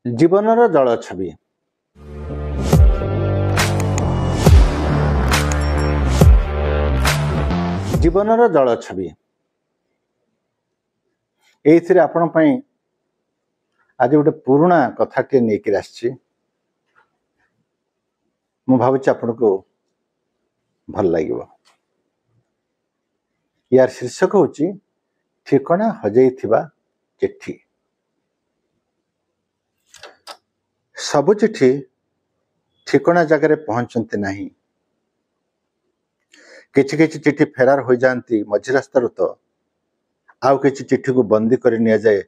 जीवनर जल छवि जीवनर जल छवि एइथिरे आपण पई आज गोटे पुराणा कथाटे नेकी आछि। मु भाबुछि आपनको भल लागिबो। यार शीर्षक होछि ठिकाना हजाइथिबा चिट्ठी। सबु चिट्ठी ठिकाना जगह पहुंचते नहीं। किछि किछि चिट्ठी फेरार हो जाती मझी रास्तार, तो आउ किछि चिट्ठी को बंदी कर निया जाए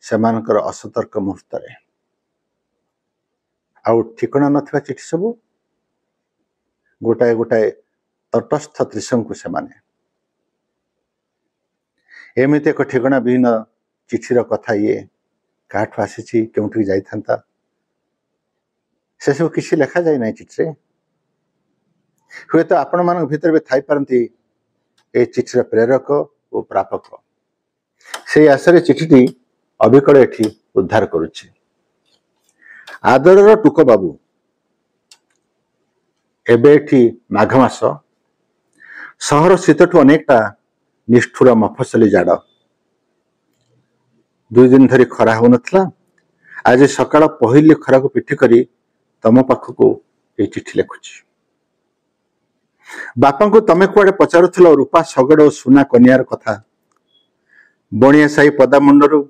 सेमानकर असतर्क मुहूर्त रे। आउ ठिकाना नथिबा चिट्ठी सब गोटाए गोटाए तटस्थ त्रिशंकु सेमाने एमिते एक ठिकाना विहीन चिठीर कथा ये काठू आसी केउठी जाई थांता से सब किसी लेखा जाए ना चिठी। हुए तो आपण मान भीतर भी थाई पारती ए चिठीर प्रेरक और प्रापक। से आशा चिठीटी अविकल एठी उद्धार करुछि। आदरर टुक बाबू, एबे एठी माघ मास, सहर शीतठू अनेकटा निष्ठुर मफसली जाड़। 2 दिन धरी खरा हो नथला। आज सकाळ पहिले खरा को पिठी करी तम पाखक ये चिठी लिखुची। बापा को तमे कुआडे पचारुथिल रूपा सगड़ और सुना कन्यार कथा। बणिया साई पदा मुंडरू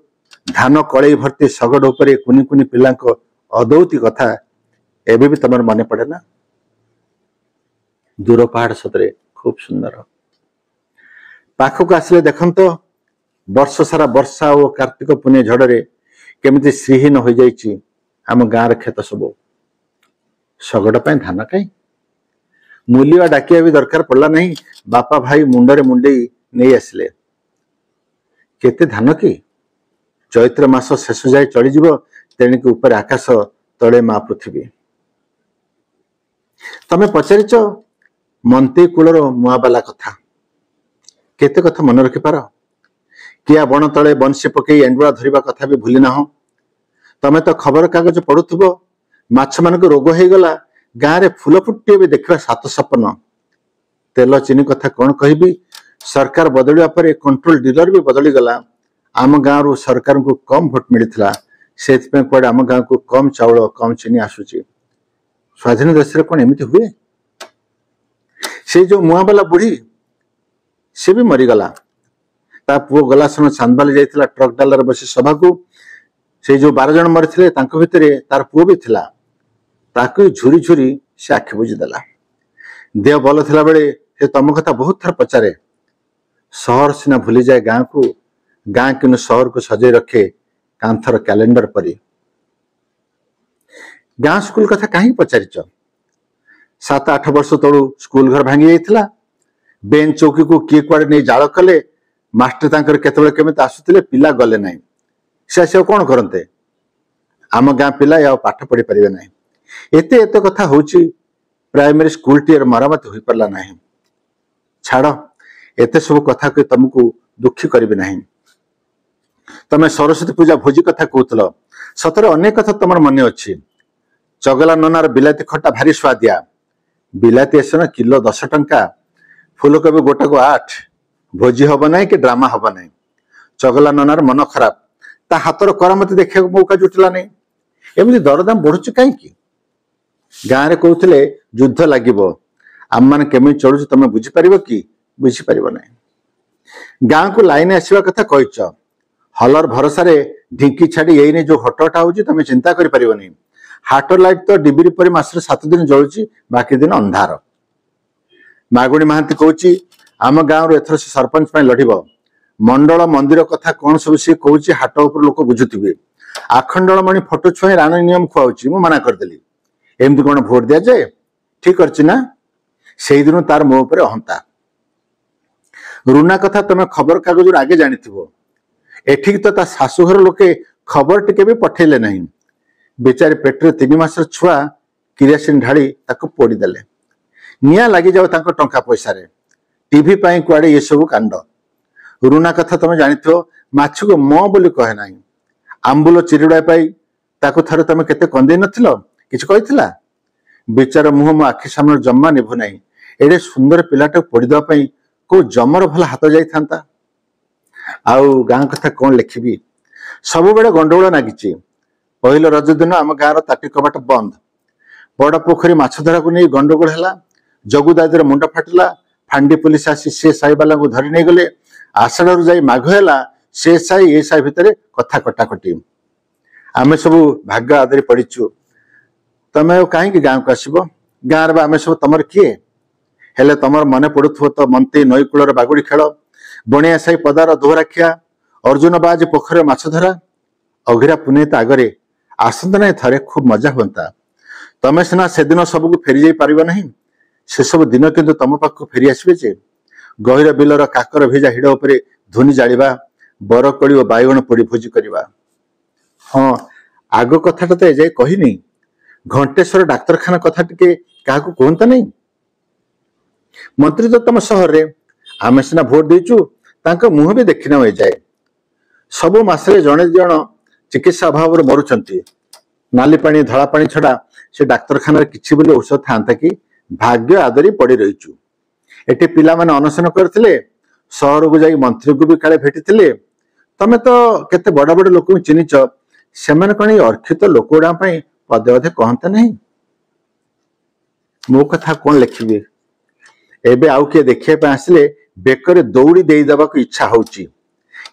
धान कड़ई भर्ती सगड़ उपरे कुनी कुनी पिलांक अदौती कथा एबे भी तमर मने पड़े ना। दूर पहाड़ सतरे खूब सुंदर। पाखक आसिले देखंत वर्ष सारा वर्षा और कार्तिक पुण्य झड़े केमिति श्रीहीन हो जाइछि आम गाँव खेत सब। सगड़ पाई धान कहीं मूलिया डाकिया भी दरकार पड़ला नहीं। बापा भाई मुंडरे मुंडे नहीं आसिले। केते धान कि चैत्र मास शेष जाए चली जीव। तेणिक ऊपर आकाश तले माँ पृथ्वी। तमे पचारिच मंत्री कूलर मुआबाला कथा। केते कथा मन रखि पार। किया बण तले बंशी पकई एंडुआ धरिबा कथा भी भूली ना। तमे तो खबर कागज पढ़ुथबो माछ मान को रोग हो गला, गाँव में फूल फुटे भी देखा 7 सपन। तेल चीनी कथा कौन कहबी। सरकार बदलिया पर कंट्रोल डीलर भी बदली गला। आम गाँव सरकार को कम भोट मिलता से कुआडे आम गाँव को कम चाउल कम चीनी आसूची। स्वाधीन देश कौन एमती हुए। से जो मुआबाला बुढ़ी सी भी मरीगला। ता पुओ गला सन चांदबाली जाइथिला ट्रक डालर बसी सभा को। से जो 12 जन मरी भितर तार पुओ भी थिला। ताकू झुरी झुरी से आखि बुझीदेला। देह भल थिला बेले से तम कथा बहुत थर पचारे। सहर सीना भूली जाए गाँ को, गाँ किनु सहर को सजे रखे कांथर कैलेंडर परी। गाँ स्कूल कथा कहीं पचारिच। 7-8 वर्ष तलू स्कूल घर भांगी जाइथिला। बेंच चौकी को किए कुआडे नहीं जाल कले। मास्टर तांकर केतबेले केमिति आसुथिले, पिला गले नहीं। से कौन करते। आम गाँ पिला या पाठ पढ़ी पारे नहीं। एते एते कथा होची प्राइमरी स्कूल टीर मरामती हो पारला नहीं। छाड़ एते सब कथा को तुमको दुखी करिबे नहीं। तमे सरस्वती पूजा भोजी कथा कहूतल। सतरे अनेक कथा तुम मन अच्छी। चगला ननार बिलाती खट्टा भारी स्वादिया। बिलाती आसन किलो 10 टंका। फूलकोबी गोटा को 8। भोजी हम ना कि ड्रामा हम ना। चगला ननार मन खराब। ता हाथर करामती देखा मौका जुटला नहीं। एमती दरदाम बढ़ुच कहीं। गाँव में कहते युद्ध लगे आम मान केमी चलुच तुम बुझीपार कि बुझीपार ना। गाँव को लाइन आसवा कथा कहीच। हलर भरोसा ढिंकी छाड़ी यही जो हटटा हो तुम चिंता कर। हाटर लाइट तो डिबिरी पर मास 7 दिन जलुची, बाकी दिन अंधार। मागुणी महांती कहूँ आम गाँव एथर से सरपंच लड़ब। मंडल मंदिर कथा कौन सब सी कहूँ हाट उपर लोक बुझुवे। आखंडल मणि फटो छुआ राणी नियम खुआऊँ मु मना करदेली। एमती कौन भोट दिया जाए। ठीक अच्छी ना। से दिन तार मो पर अहंता। रुना कथा तुम खबर कागज आगे जानी एठिक तो ता शाशुघर लोके खबर टिके भी पठेले नहीं। बेचारी पेट्रे 3 मास छुआ किरासिन ढाली ताको पोड़ी देले। निया लगी जाओ ताको टंका पैसा रे। टीवी पाई कुआडे ये सब कांड। रुना कथा तुम जानी माछ को मो बोली कहे ना। आंबुल चिरिड़ा पाई ताकू थरे तमे केते कंदे नथिलो किछ कहितला बिचार मुह मो आखि सामने जम्मा निभु नाही एडे सुंदर पिलाटे पड़ीदा पई को जमर भल हाथ जाई थांता आउ गां कथा कोन लिखिबी सब बेले गंडगोल नागिची पहिलो रज दिन आम गाँव ताटी कबाट बंद बड़ पोखरी माछ धरा को नहीं गंडगोल है जगु दादीर मुंड फाटिला फांडी पुलिस आसी से साई वाला को धरी नहीं गले आषाढ़ जाई माघ है से साई ए साई भितर कथा कटाकटी आम सब भाग्य आदरी पड़ीचु तमे कहीं गाँव को आसब गाँव आम सब तुम किए हेले तुम मन पड़ुव तो मंत्री नई कूलर बागुड़ी खेल बणिया साई पदार दोहरा खिया अर्जुन बाज पोखर माछ धरा अघिरा पुनीत आगरे आसंत ना थे खूब मजा हुआ तमें सीना से दिन सबको फेरी जाई पारिबा नहीं से सब दिन किंतु तुम पाख फेरी आसबे जे गहिर बिलर काकर भेजा हिड़ उपरे धुनी जालिबा बरकोड़ी और बाइगण पोड़ी भोजी करवा हाँ आग कथाटा तो एजाए कहनी घंटेश्वर डाक्तरखाना कथा टिके क्या कहता नहीं मंत्री तो तुम सहर रे आम सीना भोट देचु तांका मुह भी देखी ना जाए सब मासरे जड़े जन चिकित्सा अभाव मरुंच नाली पानी धला पानी छड़ा से डाक्तरखाना किसी बोली औषध था कि भाग्य आदरी पड़ी रहीचु एटी पिला माने अनशन करथिले सहर को जाई मंत्री को भी काले भेटी तमे तो केते बड़ बड़ लोक चिन्हिच सेमाने कण अर्थित लोकगुड़ा पदे अधे कहते नहीं मो कथा कौन लिखिबे एबे आउ किए देखिए आसिले बेकर दौड़ी दे देबाक इच्छा होची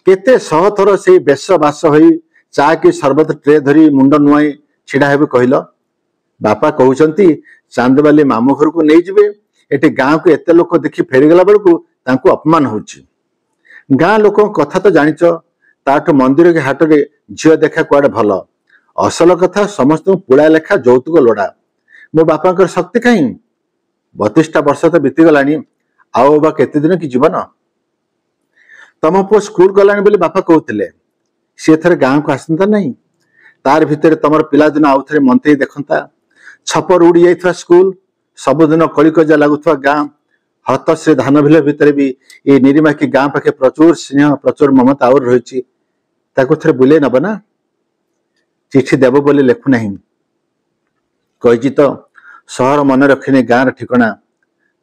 केते शह थर से बेश बास होई चा कि सरबत ट्रे धरी मुंड नुआई छिड़ा हेबे कहल बापा कहउचंती चांदबाली मामू घर को नहीं जिबे एटी गाँव को एते लोक देखि फेरीगला बेलू तांको अपमान होची गाँ लोक कथा तो जानिच ताठू मंदिर के हाट रे झियो देखा कुआडे भल असल कथा समस्त पुड़ा लेखा यौतुक लोड़ा मो बापा शक्ति कहीं 32टा वर्ष तो बीतीगलानी आओ बा केते दिन की जीवन तम पु स्कूल गलानी बोली बापा कहते सी थे गाँव को आसता नहीं तार भितर तुम पिलादिन आउ थे मंत्री देखता छपर उड़ी जाइथवा स्कूल सबुदिन कलिकजा लगुवा गाँ हतश्री धान बिल भितर भी ये निरीमा की गाँ पाखे प्रचुर स्नेह प्रचुर ममता आउर रही थे बुले नब ना चिठी देव बोली लेखु नहीं कही तो सहर मन रखिनी गाँव ठिकना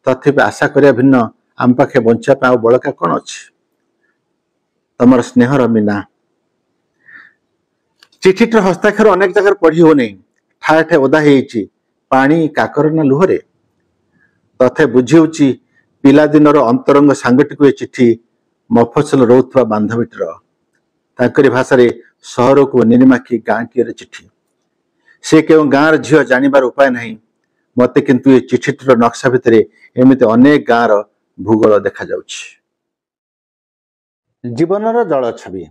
तथापि आशा करिया भिन्न आम पाखे बंचा बड़का कौन अच्छी तमर स्नेहर मीना चिठीटर हस्ताक्षर अनेक जगह पढ़ी हो नहीं ठाए ठाए ओदा होती पानी काकर ना लुहरे तथे बुझी पिलादिनर अंतरंग सांगटिक ये चिठी मफसल रोथवा बांधवीटर तांकरी भाषा सहर को निनिमाखी गाँ टीर चिठी से क्यों गाँव झील जानिबार उपाय नहीं मते किंतु ये चिठीटर नक्शा भितर एमती अनेक गाँव भूगोल देखा जाउछि। जीवनर जल छवि